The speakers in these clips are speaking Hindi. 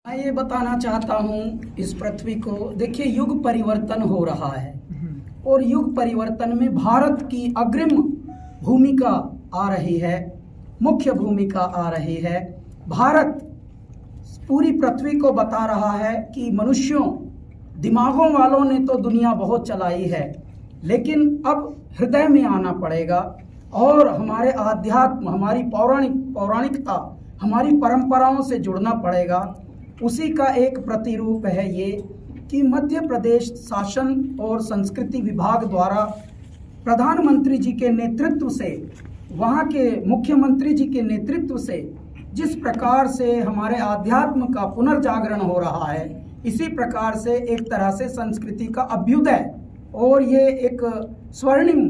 मैं ये बताना चाहता हूँ इस पृथ्वी को, देखिए युग परिवर्तन हो रहा है और युग परिवर्तन में भारत की अग्रिम भूमिका आ रही है, मुख्य भूमिका आ रही है। भारत पूरी पृथ्वी को बता रहा है कि मनुष्यों, दिमागों वालों ने तो दुनिया बहुत चलाई है, लेकिन अब हृदय में आना पड़ेगा और हमारे आध्यात्म, हमारी पौराणिकता, हमारी परंपराओं से जुड़ना पड़ेगा। उसी का एक प्रतिरूप है ये कि मध्य प्रदेश शासन और संस्कृति विभाग द्वारा प्रधानमंत्री जी के नेतृत्व से, वहाँ के मुख्यमंत्री जी के नेतृत्व से जिस प्रकार से हमारे आध्यात्म का पुनर्जागरण हो रहा है, इसी प्रकार से एक तरह से संस्कृति का अभ्युदय और ये एक स्वर्णिम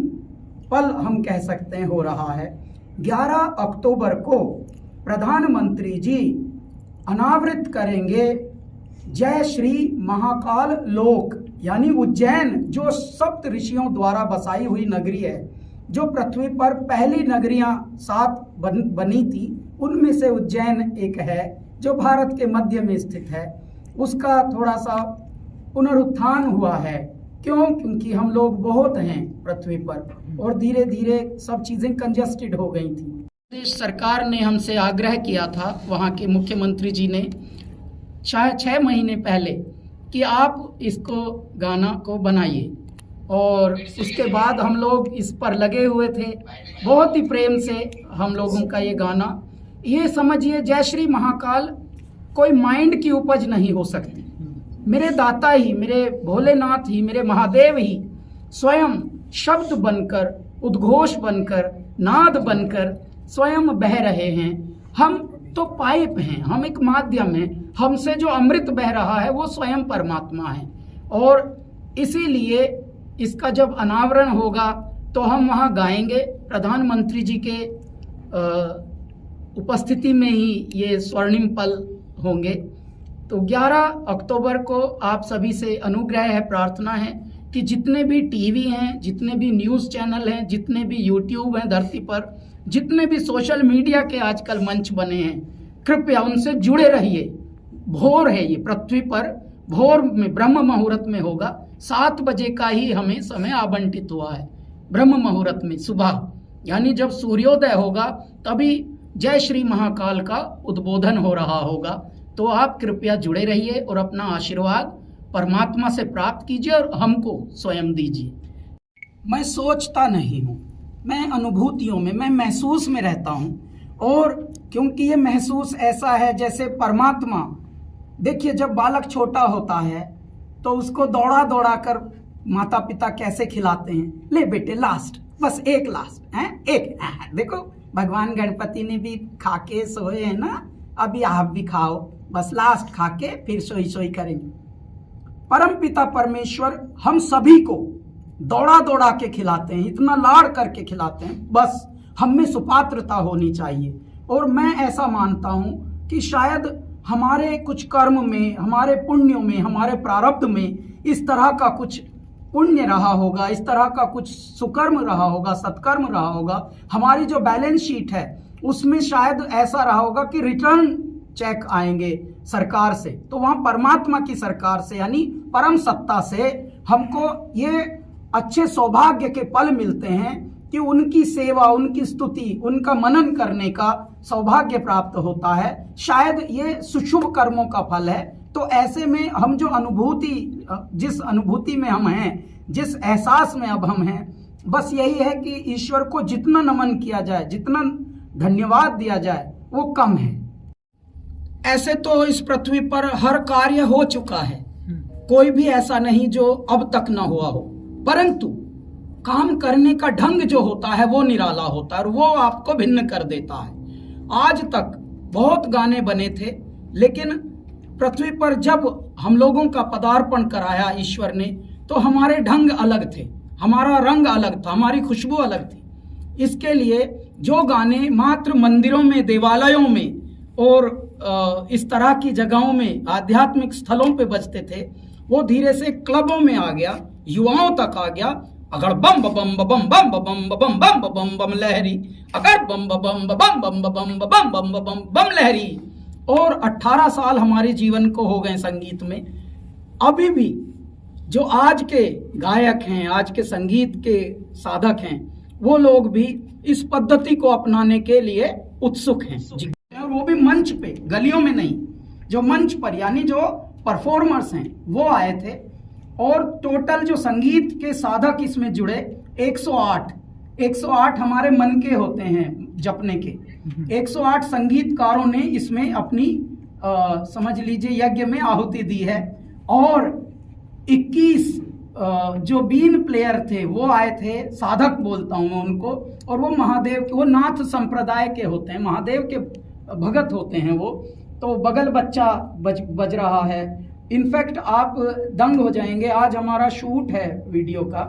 पल हम कह सकते हैं हो रहा है। 11 अक्टूबर को प्रधानमंत्री जी अनावृत करेंगे जय श्री महाकाल लोक, यानी उज्जैन, जो सप्त ऋषियों द्वारा बसाई हुई नगरी है, जो पृथ्वी पर पहली नगरियां 7 बनी थी, उनमें से उज्जैन एक है जो भारत के मध्य में स्थित है। उसका थोड़ा सा पुनरुत्थान हुआ है। क्यों? क्योंकि हम लोग बहुत हैं पृथ्वी पर और धीरे धीरे सब चीज़ें कंजस्टेड हो गई थी। प्रदेश सरकार ने हमसे आग्रह किया था, वहाँ के मुख्यमंत्री जी ने शायद 6 महीने पहले, कि आप इसको गाना को बनाइए, और उसके बाद हम लोग इस पर लगे हुए थे। बहुत ही प्रेम से हम लोगों का ये गाना, ये समझिए जय श्री महाकाल कोई माइंड की उपज नहीं हो सकती। मेरे दाता ही, मेरे भोलेनाथ ही, मेरे महादेव ही स्वयं शब्द बनकर, उद्घोष बनकर, नाद बनकर स्वयं बह रहे हैं। हम तो पाइप हैं, हम एक माध्यम हैं। हमसे जो अमृत बह रहा है वो स्वयं परमात्मा है, और इसीलिए इसका जब अनावरण होगा तो हम वहाँ गाएंगे। प्रधानमंत्री जी के उपस्थिति में ही ये स्वर्णिम पल होंगे। तो 11 अक्टूबर को आप सभी से अनुग्रह है, प्रार्थना है कि जितने भी टीवी हैं, जितने भी न्यूज़ चैनल हैं, जितने भी यूट्यूब हैं धरती पर, जितने भी सोशल मीडिया के आजकल मंच बने हैं, कृपया उनसे जुड़े रहिए। भोर है ये, पृथ्वी पर भोर में ब्रह्म मुहूर्त में होगा। 7 बजे का ही हमें समय आवंटित हुआ है ब्रह्म मुहूर्त में, सुबह, यानी जब सूर्योदय होगा तभी जय श्री महाकाल का उद्बोधन हो रहा होगा। तो आप कृपया जुड़े रहिए और अपना आशीर्वाद परमात्मा से प्राप्त कीजिए और हमको स्वयं दीजिए। मैं सोचता नहीं हूँ, मैं अनुभूतियों में, मैं महसूस में रहता हूँ, और क्योंकि ये महसूस ऐसा है जैसे परमात्मा, देखिए जब बालक छोटा होता है तो उसको दौड़ा दौड़ा कर माता पिता कैसे खिलाते हैं, ले बेटे लास्ट, बस एक लास्ट है, एक देखो भगवान गणपति ने भी खा के सोए हैं ना, अभी आप भी खाओ, बस लास्ट खा के फिर सोई सोई करेंगे। परम पिता परमेश्वर हम सभी को दौड़ा दौड़ा के खिलाते हैं, इतना लाड़ करके खिलाते हैं, बस हम में सुपात्रता होनी चाहिए। और मैं ऐसा मानता हूँ कि शायद हमारे कुछ कर्म में, हमारे पुण्यों में, हमारे प्रारब्ध में इस तरह का कुछ पुण्य रहा होगा, इस तरह का कुछ सुकर्म रहा होगा, सत्कर्म रहा होगा। हमारी जो बैलेंस शीट है उसमें शायद ऐसा रहा होगा कि रिटर्न चेक आएंगे सरकार से, तो वहाँ परमात्मा की सरकार से, यानी परम सत्ता से हमको ये अच्छे सौभाग्य के पल मिलते हैं कि उनकी सेवा, उनकी स्तुति, उनका मनन करने का सौभाग्य प्राप्त होता है। शायद ये सुशुभ कर्मों का फल है। तो ऐसे में हम जो अनुभूति, जिस अनुभूति में हम हैं, जिस एहसास में अब हम हैं, बस यही है कि ईश्वर को जितना नमन किया जाए, जितना धन्यवाद दिया जाए, वो कम है। ऐसे तो इस पृथ्वी पर हर कार्य हो चुका है, कोई भी ऐसा नहीं जो अब तक ना हुआ हो, परंतु काम करने का ढंग जो होता है वो निराला होता है और वो आपको भिन्न कर देता है। आज तक बहुत गाने बने थे, लेकिन पृथ्वी पर जब हम लोगों का पदार्पण कराया ईश्वर ने, तो हमारे ढंग अलग थे, हमारा रंग अलग था, हमारी खुशबू अलग थी। इसके लिए जो गाने मात्र मंदिरों में, देवालयों में और इस तरह की जगहों में, आध्यात्मिक स्थलों पे बजते थे, वो धीरे से क्लबों में आ गया, युवाओं तक आ गया। अगर बम बम बम बम बम बम बम बम बम बम लहरी, अगर बम बम बम बम बम बम बम बम बम लहरी, और 18 साल हमारे जीवन को हो गए संगीत में। अभी भी जो आज के गायक हैं, आज के संगीत के साधक हैं, वो लोग भी इस पद्धति को अपनाने के लिए उत्सुक हैं जी। और वो भी मंच पे, गलियों में नहीं, जो मंच पर यानी जो परफॉर्मर्स हैं वो आए थे। और टोटल जो संगीत के साधक इसमें जुड़े 108 हमारे मन के होते हैं जपने के। 108 संगीतकारों ने इसमें अपनी समझ लीजिए यज्ञ में आहुति दी है। और 21 जो बीन प्लेयर थे वो आए थे, साधक बोलता हूँ मैं उनको, और वो महादेव के, वो नाथ संप्रदाय के होते हैं, महादेव के भगत होते हैं वो। तो बगल बच्चा बज रहा है। इनफैक्ट आप दंग हो जाएंगे। आज हमारा शूट है वीडियो का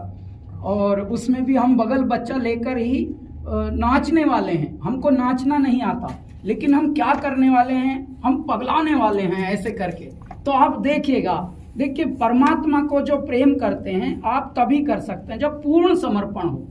और उसमें भी हम बगल बच्चा लेकर ही नाचने वाले हैं। हमको नाचना नहीं आता, लेकिन हम क्या करने वाले हैं, हम पगलाने वाले हैं ऐसे करके। तो आप देखिएगा, देखिए परमात्मा को जो प्रेम करते हैं आप तभी कर सकते हैं जब पूर्ण समर्पण हो।